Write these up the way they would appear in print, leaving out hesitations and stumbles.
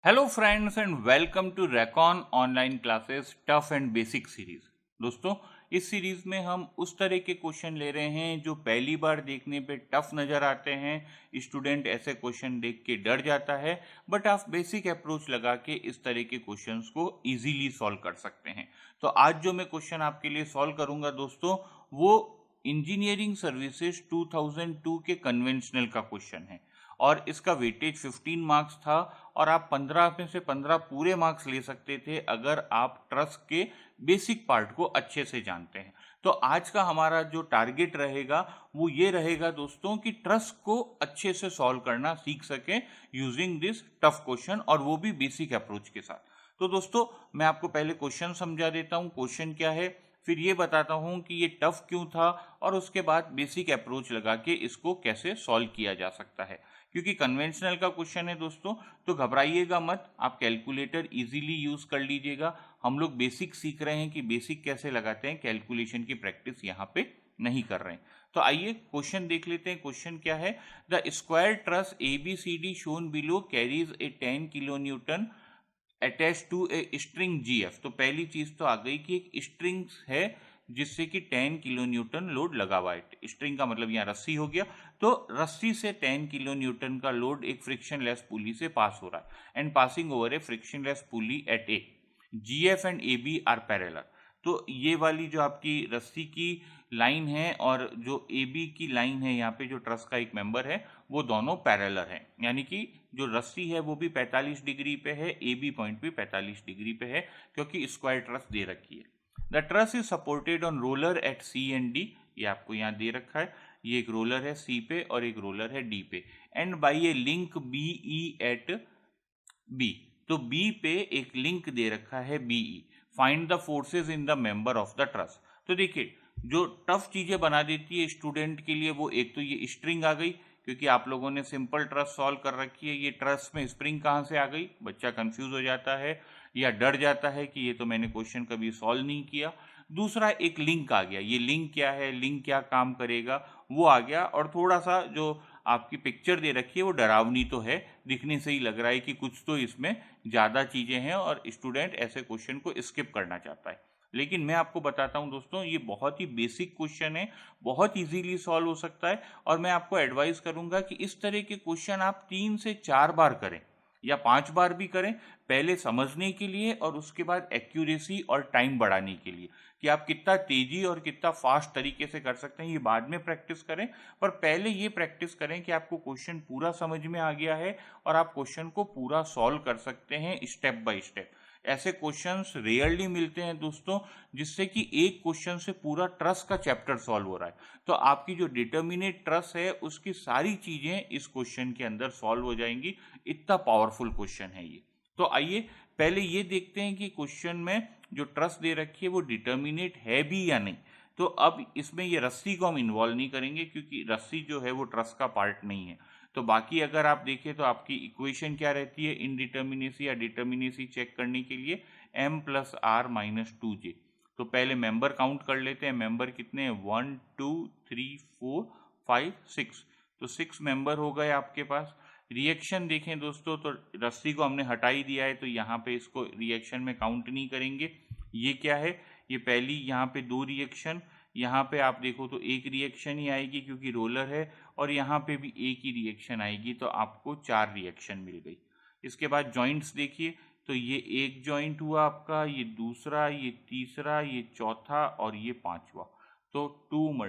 Hello friends and welcome to Recon online classes tough and basic series. दोस्तों, इस series में हम उस तरह के क्वेश्चन ले रहे हैं जो पहली बार देखने पे टफ नज़र आते हैं। स्टूडेंट ऐसे क्वेश्चन देख के डर जाता है, बट आप बेसिक अप्रोच लगा के इस तरह के क्वेश्चंस को इजीली सॉल्व कर सकते हैं। तो आज जो मैं क्वेश्चन आपके लिए सॉल्व करूंगा दोस्तों, वो इंजीनियरिंग सर्विसेज 2002 के कन्वेंशनल का क्वेश्चन है और इसका वेटेज 15 मार्क्स था और आप 15 में से 15 पूरे मार्क्स ले सकते थे अगर आप ट्रस्ट के बेसिक पार्ट को अच्छे से जानते हैं। तो आज का हमारा जो टारगेट रहेगा वो ये रहेगा दोस्तों कि ट्रस्ट को अच्छे से सॉल्व करना सीख सकें यूजिंग दिस टफ क्वेश्चन, और वो भी बेसिक अप्रोच के साथ। तो दोस्तों, मैं आपको पहले क्वेश्चन समझा देता हूँ क्वेश्चन क्या है, फिर ये बताता हूँ कि ये टफ क्यों था, और उसके बाद बेसिक अप्रोच लगा के इसको कैसे सॉल्व किया जा सकता है। क्योंकि कन्वेंशनल का क्वेश्चन है दोस्तों, तो घबराइएगा मत, आप कैलकुलेटर इजीली यूज कर लीजिएगा। हम लोग बेसिक सीख रहे हैं कि बेसिक कैसे लगाते हैं, कैलकुलेशन की प्रैक्टिस यहाँ पे नहीं कर रहे हैं। तो आइए क्वेश्चन देख लेते हैं। क्वेश्चन क्या है, the square truss ABCD shown below carries a 10 kilo newton attach to a string GF। तो पहली चीज तो आ गई कि एक स्ट्रिंग है जिससे कि 10 किलो न्यूटन लोड लगा हुआ है। स्ट्रिंग का मतलब यहाँ रस्सी हो गया, तो रस्सी से 10 किलो न्यूटन का लोड एक फ्रिक्शनलेस पुली से पास हो रहा है and passing over a frictionless pulley at a GF and AB are parallel. तो ये वाली जो आपकी रस्सी की लाइन है और जो AB की लाइन है, यहाँ पे जो ट्रस का एक मेंबर है, वो दोनों पैरेलल है। यानी कि जो रस्सी है वो भी 45 डिग्री पे है, AB पॉइंट भी 45 डिग्री पे है, क्योंकि स्क्वायर ट्रस दे रखी है। The truss is supported on roller at C and D। ये आपको यहाँ दे रखा है, ये एक रोलर है C पे और एक रोलर है D पे, and by a link BE at B। तो B पे एक लिंक दे रखा है BE। Find the forces in the member of the truss. तो देखिए, जो टफ चीजें बना देती है स्टूडेंट के लिए, वो एक तो ये स्ट्रिंग आ गई, क्योंकि आप लोगों ने सिंपल ट्रस सॉल्व कर रखी है। ये ट्रस में स्प्रिंग कहाँ से आ गई, बच्चा कंफ्यूज हो जाता है या डर जाता है कि ये तो मैंने क्वेश्चन कभी सॉल्व नहीं किया। दूसरा, एक लिंक आ गया। ये लिंक क्या है, लिंक क्या काम करेगा, वो आ गया। और थोड़ा सा जो आपकी पिक्चर दे रखी है वो डरावनी तो है, दिखने से ही लग रहा है कि कुछ तो इसमें ज़्यादा चीज़ें हैं और स्टूडेंट ऐसे क्वेश्चन को स्किप करना चाहता है। लेकिन मैं आपको बताता हूं दोस्तों, ये बहुत ही बेसिक क्वेश्चन है, बहुत इजीली सॉल्व हो सकता है। और मैं आपको एडवाइस करूंगा कि इस तरह के क्वेश्चन आप 3 से 4 बार करें या 5 बार भी करें, पहले समझने के लिए और उसके बाद एक्यूरेसी और टाइम बढ़ाने के लिए, कि आप कितना तेजी और कितना फास्ट तरीके से कर सकते हैं, ये बाद में प्रैक्टिस करें। पर पहले ये प्रैक्टिस करें कि आपको क्वेश्चन पूरा समझ में आ गया है और आप क्वेश्चन को पूरा सॉल्व कर सकते हैं स्टेप बाय स्टेप। ऐसे क्वेश्चंस रेयरली मिलते हैं दोस्तों, जिससे कि एक क्वेश्चन से पूरा ट्रस का चैप्टर सॉल्व हो रहा है। तो आपकी जो डिटर्मिनेट ट्रस है उसकी सारी चीजें इस क्वेश्चन के अंदर सॉल्व हो जाएंगी। इतना पावरफुल क्वेश्चन है ये। तो आइए पहले ये देखते हैं कि क्वेश्चन में जो ट्रस दे रखी है वो डिटर्मिनेट है भी या नहीं। तो अब इसमें ये रस्सी को हम इन्वॉल्व नहीं करेंगे, क्योंकि रस्सी जो है वो ट्रस का पार्ट नहीं है। तो बाकी अगर आप देखें तो आपकी इक्वेशन क्या रहती है इनडिटर्मिनेसी या डिटर्मिनेसी चेक करने के लिए, M+R-2J। तो पहले मेंबर काउंट कर लेते हैं। मेंबर कितने हैं, 1 2 3 4 5 6। तो 6 मेंबर हो गए आपके पास। रिएक्शन देखें दोस्तों, तो रस्सी को हमने हटा ही दिया है, तो यहाँ पे इसको रिएक्शन में काउंट नहीं करेंगे। ये क्या है, ये पहली यहाँ पे 2 रिएक्शन, यहाँ पे आप देखो तो एक रिएक्शन ही आएगी क्योंकि रोलर है, और यहाँ पे भी एक ही रिएक्शन आएगी, तो आपको 4 रिएक्शन मिल गई। इसके बाद जॉइंट्स देखिए, तो ये एक जॉइंट हुआ आपका, ये दूसरा, ये तीसरा, ये चौथा और ये पांचवा। तो 2 ×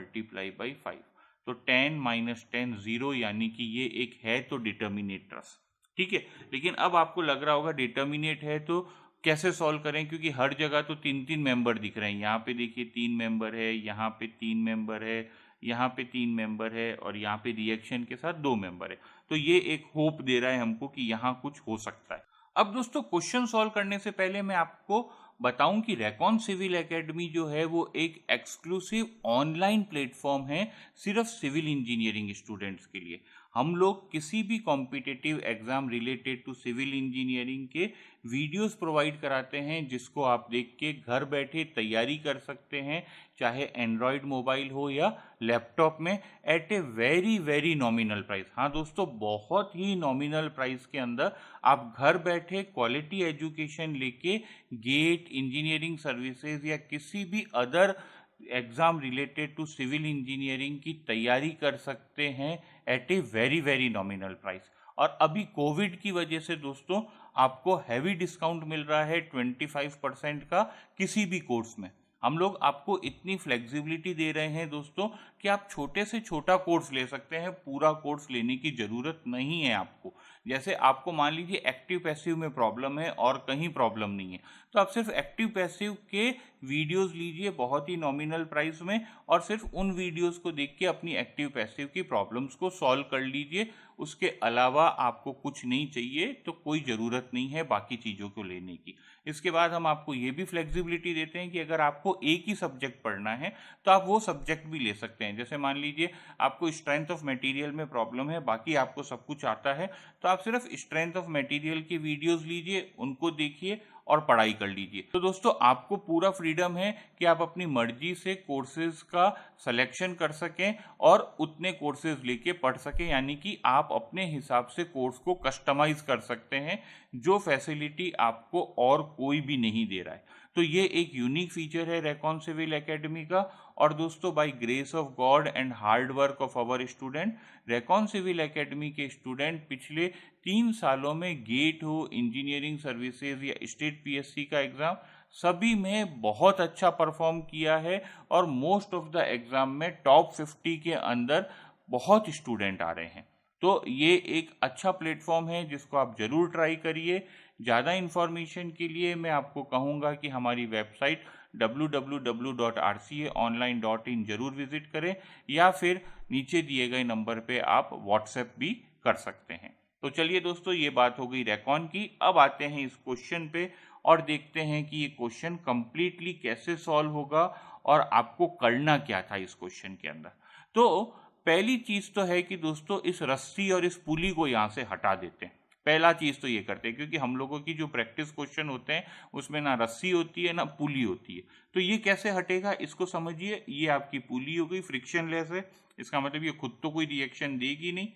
5, तो 10 - 10 0, यानी कि ये एक है तो डिटर्मिनेट ट्रस। ठीक है, लेकिन अब आपको लग रहा होगा डिटर्मिनेट है तो कैसे सॉल्व करें, क्योंकि हर जगह तो 3-3 मेंबर दिख रहे हैं। यहाँ पे देखिए 3 मेंबर है, यहाँ पे 3 मेंबर है, यहाँ पे 3 मेंबर है, और यहाँ पे रिएक्शन के साथ 2 मेंबर है। तो ये एक होप दे रहा है हमको कि यहाँ कुछ हो सकता है। अब दोस्तों, क्वेश्चन सॉल्व करने से पहले मैं आपको बताऊं कि रेकॉन सिविल एकेडमी जो है वो एक एक्सक्लूसिव ऑनलाइन प्लेटफॉर्म है सिर्फ सिविल इंजीनियरिंग स्टूडेंट्स के लिए। हम लोग किसी भी competitive exam related to civil engineering के वीडियोस प्रोवाइड कराते हैं, जिसको आप देख के घर बैठे तैयारी कर सकते हैं, चाहे एंड्रॉयड मोबाइल हो या लैपटॉप में, at a very very nominal price. हाँ दोस्तों, बहुत ही नॉमिनल प्राइस के अंदर आप घर बैठे क्वालिटी एजुकेशन लेके गेट, इंजीनियरिंग सर्विसेज या किसी भी other exam related to civil engineering की तैयारी कर सकते हैं at a very very nominal price. और अभी कोविड की वजह से दोस्तों आपको हैवी डिस्काउंट मिल रहा है 25% का किसी भी कोर्स में। हम लोग आपको इतनी फ्लेक्सिबिलिटी दे रहे हैं दोस्तों कि आप छोटे से छोटा कोर्स ले सकते हैं, पूरा कोर्स लेने की ज़रूरत नहीं है आपको। जैसे आपको मान लीजिए एक्टिव पैसिव में प्रॉब्लम है और कहीं प्रॉब्लम नहीं है, तो आप सिर्फ एक्टिव पैसिव के वीडियोस लीजिए बहुत ही नॉमिनल प्राइस में, और सिर्फ उन वीडियोस को देख के अपनी एक्टिव पैसिव की प्रॉब्लम्स को सॉल्व कर लीजिए। उसके अलावा आपको कुछ नहीं चाहिए तो कोई ज़रूरत नहीं है बाकी चीज़ों को लेने की। इसके बाद हम आपको ये भी फ्लेक्सिबिलिटी देते हैं कि अगर आपको एक ही सब्जेक्ट पढ़ना है तो आप वो सब्जेक्ट भी ले सकते हैं। जैसे मान लीजिए आपको स्ट्रेंथ ऑफ मटेरियल में प्रॉब्लम है, बाकी आपको सब कुछ आता है, तो आप सिर्फ स्ट्रेंथ ऑफ मटेरियल की वीडियोस लीजिए, उनको देखिए और पढ़ाई कर लीजिए। तो दोस्तों आपको पूरा फ्रीडम है कि आप अपनी मर्जी से कोर्सेज का सिलेक्शन कर सकें और उतने कोर्सेज लेके पढ़ सकें, यानी कि आप अपने हिसाब से कोर्स को कस्टमाइज कर सकते हैं, जो फैसिलिटी आपको और कोई भी नहीं दे रहा है। तो ये एक यूनिक फीचर है रेकॉन सिविल एकेडमी का। और दोस्तों by grace of God and hard work of our student, Recon civil academy के स्टूडेंट पिछले 3 सालों में गेट हो, इंजीनियरिंग सर्विसेज या स्टेट पीएससी का एग्जाम, सभी में बहुत अच्छा परफॉर्म किया है और मोस्ट ऑफ द एग्जाम में टॉप 50 के अंदर बहुत स्टूडेंट आ रहे हैं। तो ये एक अच्छा प्लेटफॉर्म है जिसको आप ज़रूर ट्राई करिए। ज़्यादा इन्फॉर्मेशन के लिए मैं आपको कहूँगा कि हमारी वेबसाइट www.rcaonline.in ज़रूर विजिट करें, या फिर नीचे दिए गए नंबर पे आप व्हाट्सएप भी कर सकते हैं। तो चलिए दोस्तों, ये बात हो गई रेकॉन की। अब आते हैं इस क्वेश्चन पे और देखते हैं कि ये क्वेश्चन कंप्लीटली कैसे सॉल्व होगा और आपको करना क्या था इस क्वेश्चन के अंदर। तो पहली चीज़ तो है कि दोस्तों इस रस्सी और इस पुली को यहाँ से हटा देते हैं। पहला चीज़ तो ये करते हैं, क्योंकि हम लोगों की जो प्रैक्टिस क्वेश्चन होते हैं उसमें ना रस्सी होती है ना पुली होती है। तो ये कैसे हटेगा इसको समझिए। ये आपकी पुली हो गई, फ्रिक्शनलेस है, इसका मतलब ये खुद तो कोई रिएक्शन देगी नहीं।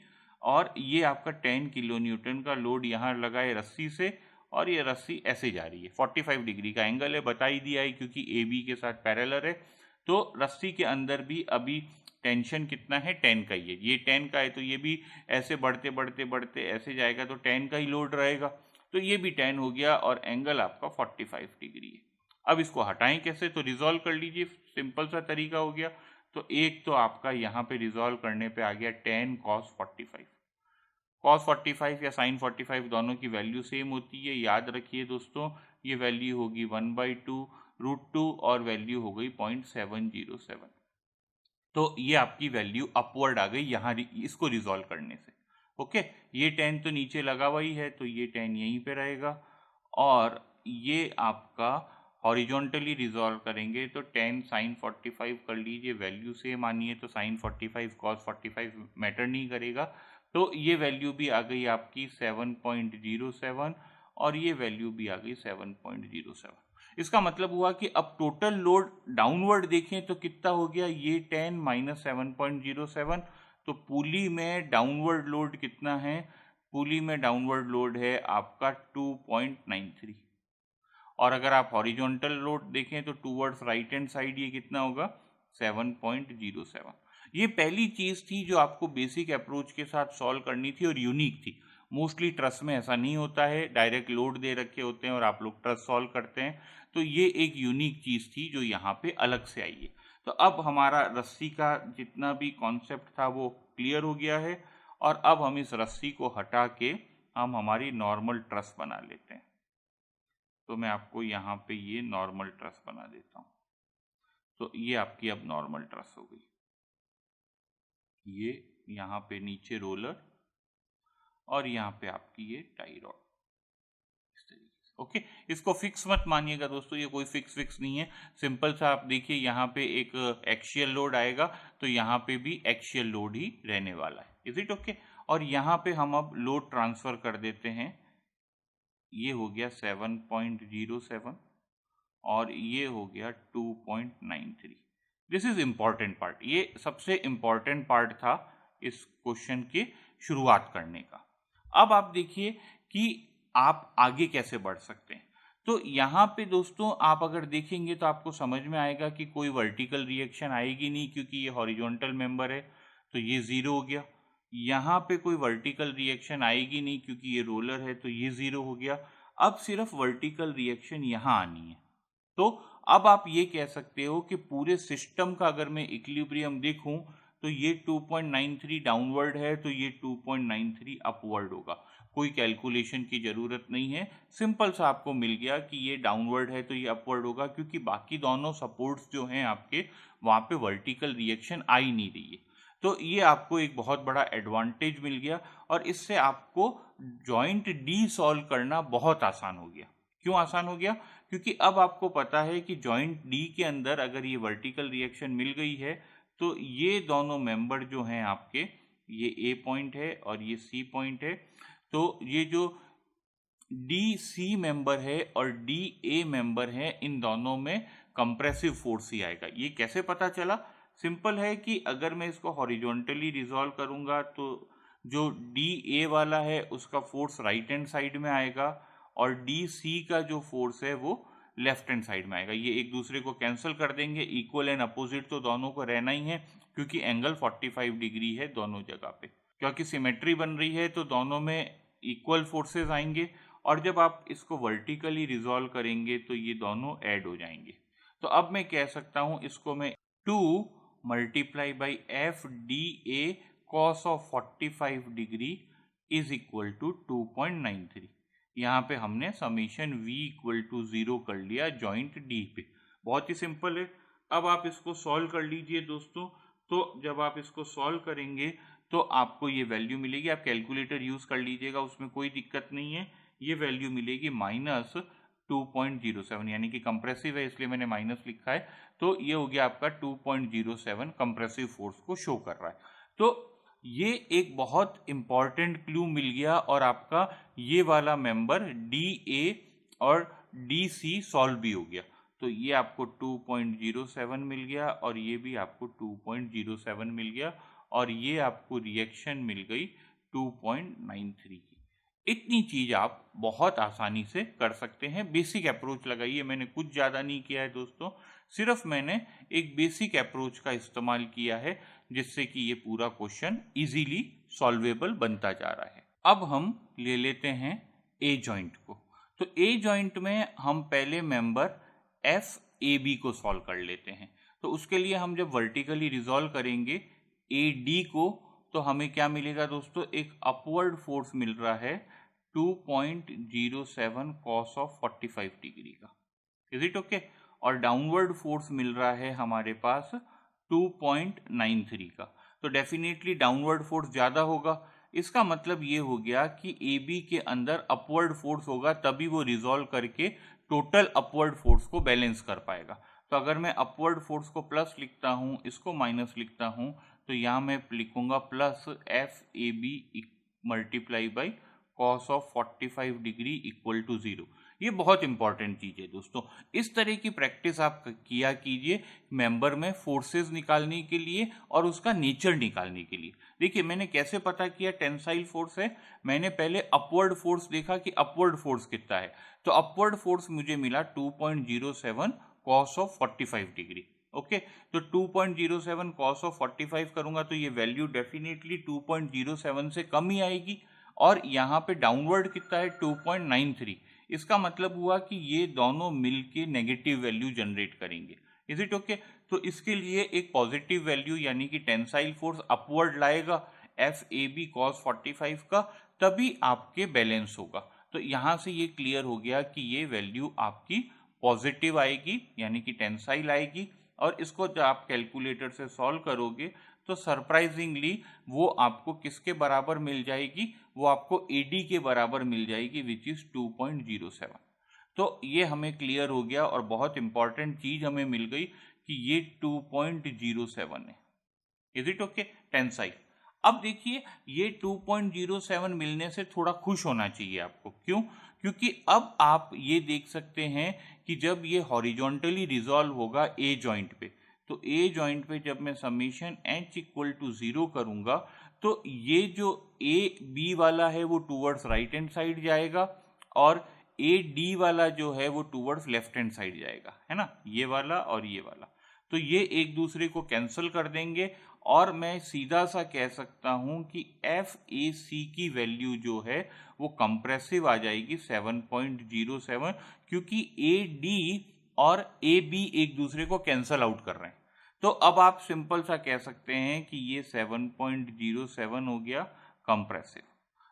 और ये आपका 10 किलो न्यूटन का लोड यहाँ लगा है रस्सी से, और ये रस्सी ऐसे जा रही है। 45 डिग्री का एंगल है, बता ही दिया है क्योंकि ए बी के साथ पैरेलल है। तो रस्सी के अंदर भी अभी टेंशन कितना है, 10 का ही है। ये 10 का है तो ये भी ऐसे बढ़ते बढ़ते बढ़ते ऐसे जाएगा तो 10 का ही लोड रहेगा। तो ये भी 10 हो गया और एंगल आपका 45 डिग्री है। अब इसको हटाएं कैसे, तो रिजॉल्व कर लीजिए, सिंपल सा तरीका हो गया। तो एक तो आपका यहाँ पे रिजॉल्व करने पे आ गया 10 cos 45। cos 45 या sin 45 दोनों की वैल्यू सेम होती है, याद रखिए दोस्तों। ये वैल्यू होगी 1/2 √2 और वैल्यू हो गई 0.707। तो ये आपकी वैल्यू अपवर्ड आ गई यहाँ इसको रिजॉल्व करने से। ओके, ये 10 तो नीचे लगा हुआ ही है तो ये 10 यहीं पे रहेगा, और ये आपका हॉरिजॉन्टली रिजॉल्व करेंगे तो 10 sin 45 कर लीजिए, वैल्यू सेम आनी है तो sin 45 cos 45 मैटर नहीं करेगा। तो ये वैल्यू भी आ गई आपकी 7.07 और ये वैल्यू भी आ गई 7.07। इसका मतलब हुआ कि अब टोटल लोड डाउनवर्ड देखें तो कितना हो गया, ये 10 - 7.07। तो पुली में डाउनवर्ड लोड कितना है, पुली में डाउनवर्ड लोड है आपका 2.93। और अगर आप हॉरिजॉन्टल लोड देखें तो टूवर्ड्स राइट हैंड साइड ये कितना होगा, 7.07। ये पहली चीज़ थी जो आपको बेसिक अप्रोच के साथ सॉल्व करनी थी और यूनिक थी। मोस्टली ट्रस्ट में ऐसा नहीं होता है, डायरेक्ट लोड दे रखे होते हैं और आप लोग ट्रस्ट सॉल्व करते हैं। तो ये एक यूनिक चीज़ थी जो यहाँ पे अलग से आई है। तो अब हमारा रस्सी का जितना भी कॉन्सेप्ट था वो क्लियर हो गया है, और अब हम इस रस्सी को हटा के हम हमारी नॉर्मल ट्रस बना लेते हैं। तो मैं आपको यहाँ पे ये नॉर्मल ट्रस बना देता हूँ। तो ये आपकी अब नॉर्मल ट्रस हो गई। ये यहाँ पे नीचे रोलर और यहाँ पे आपकी ये टाई रॉड, इस तरीके से। ओके, इसको फिक्स मत मानिएगा दोस्तों, ये कोई फिक्स नहीं है। सिंपल सा आप देखिए, यहाँ पे एक एक्शियल लोड आएगा तो यहाँ पे भी एक्शियल लोड ही रहने वाला है। Is it okay? और यहाँ पे हम अब लोड ट्रांसफर कर देते हैं। ये हो गया 7.07 और ये हो गया 2.93। दिस इज इम्पॉर्टेंट पार्ट, ये सबसे इम्पॉर्टेंट पार्ट था इस क्वेश्चन के शुरुआत करने का। अब आप देखिए कि आप आगे कैसे बढ़ सकते हैं। तो यहाँ पे दोस्तों आप अगर देखेंगे तो आपको समझ में आएगा कि कोई वर्टिकल रिएक्शन आएगी नहीं, क्योंकि ये हॉरिजॉन्टल मेंबर है तो ये 0 हो गया। यहाँ पे कोई वर्टिकल रिएक्शन आएगी नहीं क्योंकि ये रोलर है तो ये 0 हो गया। अब सिर्फ वर्टिकल रिएक्शन यहाँ आनी है। तो अब आप ये कह सकते हो कि पूरे सिस्टम का अगर मैं इक्विलिब्रियम देखूं तो ये 2.93 डाउनवर्ड है तो ये 2.93 अपवर्ड होगा। कोई कैलकुलेशन की जरूरत नहीं है, सिंपल सा आपको मिल गया कि ये डाउनवर्ड है तो ये अपवर्ड होगा, क्योंकि बाकी दोनों सपोर्ट्स जो हैं आपके वहाँ पे वर्टिकल रिएक्शन आ ही नहीं रही है। तो ये आपको एक बहुत बड़ा एडवांटेज मिल गया और इससे आपको जॉइंट डी सॉल्व करना बहुत आसान हो गया। क्यों आसान हो गया? क्योंकि अब आपको पता है कि जॉइंट डी के अंदर अगर ये वर्टिकल रिएक्शन मिल गई है तो ये दोनों मेंबर जो हैं आपके, ये ए पॉइंट है और ये सी पॉइंट है, तो ये जो डी सी मेंबर है और डी ए मेंबर है, इन दोनों में कंप्रेसिव फोर्स ही आएगा। ये कैसे पता चला? सिंपल है कि अगर मैं इसको हॉरिजॉन्टली रिजॉल्व करूंगा तो जो डी ए वाला है उसका फोर्स राइट हैंड साइड में आएगा और डी सी का जो फोर्स है वो लेफ्ट हैंड साइड में आएगा। ये एक दूसरे को कैंसिल कर देंगे, इक्वल एंड अपोजिट तो दोनों को रहना ही है, क्योंकि एंगल 45 डिग्री है दोनों जगह पे। क्योंकि सिमेट्री बन रही है तो दोनों में इक्वल फोर्सेस आएंगे और जब आप इसको वर्टिकली रिजॉल्व करेंगे तो ये दोनों ऐड हो जाएंगे। तो अब मैं कह सकता हूं इसको मैं 2 multiply by F D A cos of 45 degree is equal to 2.93। यहाँ पे हमने समीशन v इक्वल टू 0 कर लिया जॉइंट डी पे। बहुत ही सिंपल है। अब आप इसको सॉल्व कर लीजिए दोस्तों। तो जब आप इसको सॉल्व करेंगे तो आपको ये वैल्यू मिलेगी। आप कैलकुलेटर यूज कर लीजिएगा, उसमें कोई दिक्कत नहीं है। ये वैल्यू मिलेगी -2.07, यानी कि कंप्रेसिव है इसलिए मैंने माइनस लिखा है। तो ये हो गया आपका 2.07 कंप्रेसिव फोर्स को शो कर रहा है। तो ये एक बहुत इंपॉर्टेंट क्लू मिल गया और आपका ये वाला मेंबर डी ए और डी सी सॉल्व भी हो गया। तो ये आपको 2.07 मिल गया और ये भी आपको 2.07 मिल गया और ये आपको रिएक्शन मिल गई 2.93 की। इतनी चीज आप बहुत आसानी से कर सकते हैं। बेसिक अप्रोच लगाइए, मैंने कुछ ज़्यादा नहीं किया है दोस्तों, सिर्फ मैंने एक बेसिक अप्रोच का इस्तेमाल किया है जिससे कि ये पूरा क्वेश्चन इजीली सॉल्वेबल बनता जा रहा है। अब हम ले लेते हैं ए जॉइंट को। तो ए जॉइंट में हम पहले मेंबर एफ ए बी को सॉल्व कर लेते हैं। तो उसके लिए हम जब वर्टिकली रिजॉल्व करेंगे ए डी को तो हमें क्या मिलेगा दोस्तों? एक अपवर्ड फोर्स मिल रहा है 2.07 कॉस ऑफ 45 डिग्री का। Is it okay? और डाउनवर्ड फोर्स मिल रहा है हमारे पास 2.93 का। तो डेफिनेटली डाउनवर्ड फोर्स ज्यादा होगा। इसका मतलब ये हो गया कि ए बी के अंदर अपवर्ड फोर्स होगा, तभी वो रिजॉल्व करके टोटल अपवर्ड फोर्स को बैलेंस कर पाएगा। तो अगर मैं अपवर्ड फोर्स को प्लस लिखता हूँ, इसको माइनस लिखता हूँ, तो यहाँ मैं लिखूंगा plus F A B multiply by cos of 45 degree equal to 0। ये बहुत इंपॉर्टेंट चीज है दोस्तों। इस तरह की प्रैक्टिस आप किया कीजिए मेंबर में फोर्सेस निकालने के लिए और उसका नेचर निकालने के लिए। देखिए मैंने कैसे पता किया टेंसाइल फोर्स है, मैंने पहले अपवर्ड फोर्स देखा कि अपवर्ड फोर्स कितना है। तो अपवर्ड फोर्स मुझे मिला 2.07 कॉस ऑफ 45 डिग्री। ओके, तो 2.07 कॉस ऑफ 45 करूंगा तो ये वैल्यू डेफिनेटली 2.07 से कम ही आएगी। और यहाँ पे डाउनवर्ड कितना है? 2.93। इसका मतलब हुआ कि ये दोनों मिलके नेगेटिव वैल्यू जनरेट करेंगे। Is it okay? तो इसके लिए एक पॉजिटिव वैल्यू यानी कि टेंसाइल फोर्स अपवर्ड लाएगा एफ ए बी कॉस 45 का, तभी आपके बैलेंस होगा। तो यहाँ से ये क्लियर हो गया कि ये वैल्यू आपकी पॉजिटिव आएगी यानी कि टेंसाइल आएगी। और इसको जब आप कैलकुलेटर से सॉल्व करोगे तो सरप्राइजिंगली वो आपको किसके बराबर मिल जाएगी? वो आपको एडी के बराबर मिल जाएगी विच इज 2.07। तो ये हमें क्लियर हो गया और बहुत इंपॉर्टेंट चीज हमें मिल गई कि ये 2.07 है। Is it okay? टेंसाइल। अब देखिए ये 2.07 मिलने से थोड़ा खुश होना चाहिए आपको। क्यों? क्योंकि अब आप ये देख सकते हैं कि जब ये हॉरिजॉन्टली रिजॉल्व होगा ए जॉइंट पे, तो ए जॉइंट पे जब मैं समीशन h इक्वल टू 0 करूंगा तो ये जो ए बी वाला है वो टूवर्ड्स राइट हैंड साइड जाएगा और ए डी वाला जो है वो टूवर्ड्स लेफ्ट हैंड साइड जाएगा, है ना, ये वाला और ये वाला। तो ये एक दूसरे को कैंसिल कर देंगे और मैं सीधा सा कह सकता हूं कि एफ ए सी की वैल्यू जो है वो कंप्रेसिव आ जाएगी 7.07, क्योंकि ए डी और ए बी एक दूसरे को कैंसल आउट कर रहे हैं। तो अब आप सिंपल सा कह सकते हैं कि ये 7.07 हो गया कंप्रेसिव।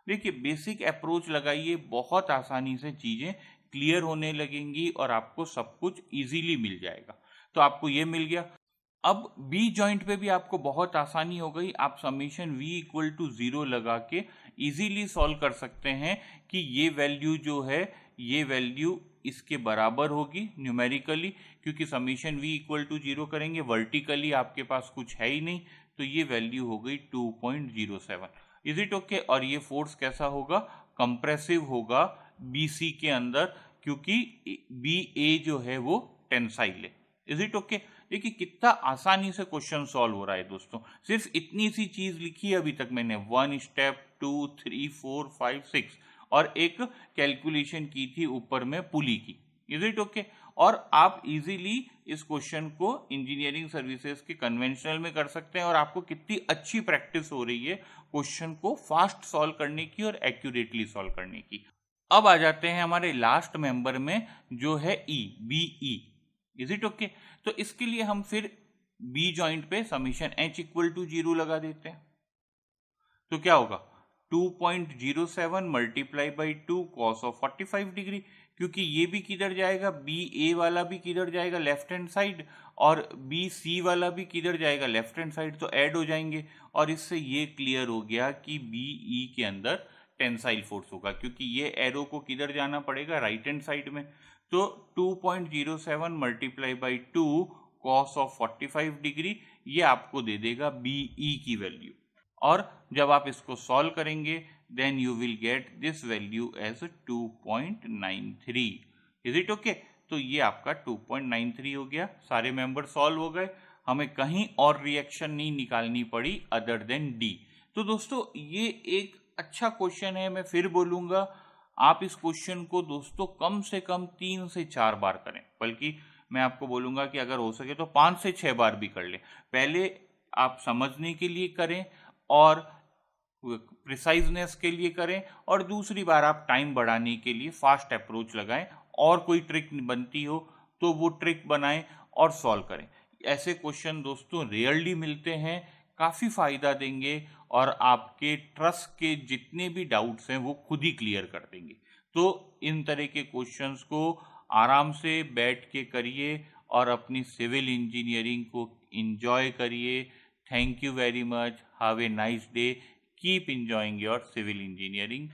देखिए बेसिक अप्रोच लगाइए, बहुत आसानी से चीजें क्लियर होने लगेंगी और आपको सब कुछ इजीली मिल जाएगा। तो आपको ये मिल गया। अब बी जॉइंट पे भी आपको बहुत आसानी हो गई, आप समीशन v इक्वल टू 0 लगा के इजीली सॉल्व कर सकते हैं कि ये वैल्यू जो है ये वैल्यू इसके बराबर होगी न्यूमेरिकली, क्योंकि समीशन v इक्वल टू 0 करेंगे, वर्टिकली आपके पास कुछ है ही नहीं, तो ये वैल्यू हो गई 2.07। Is it okay? और ये फोर्स कैसा होगा? कंप्रेसिव होगा बी सी के अंदर, क्योंकि बी ए जो है वो टेंसाइल है। Is it okay? देखिए कितना आसानी से क्वेश्चन सॉल्व हो रहा है दोस्तों। सिर्फ इतनी सी चीज लिखी है अभी तक मैंने, 1 स्टेप 2 3 4 5 6 और एक कैलकुलेशन की थी ऊपर में पुली की। Is it okay? और आप इजीली इस क्वेश्चन को इंजीनियरिंग सर्विसेज के कन्वेंशनल में कर सकते हैं और आपको कितनी अच्छी प्रैक्टिस हो रही है क्वेश्चन को फास्ट सॉल्व करने की और एक्यूरेटली सॉल्व करने की। अब आ जाते हैं हमारे लास्ट मेंबर में जो है E, B E. Is it okay? तो इसके लिए हम फिर बी जॉइंट पे समीशन h इक्वल टू 0 लगा देते हैं। तो क्या होगा? 2.07 multiply by 2 cos of 45 degree, क्योंकि ये भी किधर जाएगा, बी ए वाला भी किधर जाएगा, लेफ्ट हैंड साइड, और बी सी वाला भी किधर जाएगा, लेफ्ट हैंड साइड, तो ऐड हो जाएंगे। और इससे ये क्लियर हो गया कि बी ई के अंदर टेंसाइल फोर्स होगा, क्योंकि ये एरो को किधर जाना पड़ेगा, राइट हैंड साइड में। तो 2.07 multiply by 2 cos of 45 degree ये आपको दे देगा बी ई की वैल्यू। और जब आप इसको सॉल्व करेंगे then you will get this value as 2.93। Is it okay? तो ये आपका 2.93 हो गया। सारे मेंबर सॉल्व हो गए, हमें कहीं और रिएक्शन नहीं निकालनी पड़ी अदर देन डी। तो दोस्तों ये एक अच्छा क्वेश्चन है, मैं फिर बोलूंगा आप इस क्वेश्चन को दोस्तों कम से कम 3 से 4 बार करें, बल्कि मैं आपको बोलूंगा कि अगर हो सके तो 5 से 6 बार भी कर लें। पहले आप समझने के लिए करें और प्रिसाइजनेस के लिए करें, और दूसरी बार आप टाइम बढ़ाने के लिए फास्ट अप्रोच लगाएं, और कोई ट्रिक बनती हो तो वो ट्रिक बनाएं और सॉल्व करें। ऐसे क्वेश्चन दोस्तों रेयरली मिलते हैं, काफ़ी फायदा देंगे और आपके ट्रस्ट के जितने भी डाउट्स हैं वो खुद ही क्लियर कर देंगे। तो इन तरह के क्वेश्चंस को आराम से बैठ के करिए और अपनी सिविल इंजीनियरिंग को इंजॉय करिए। Thank you very much, have a nice day, keep enjoying your civil engineering।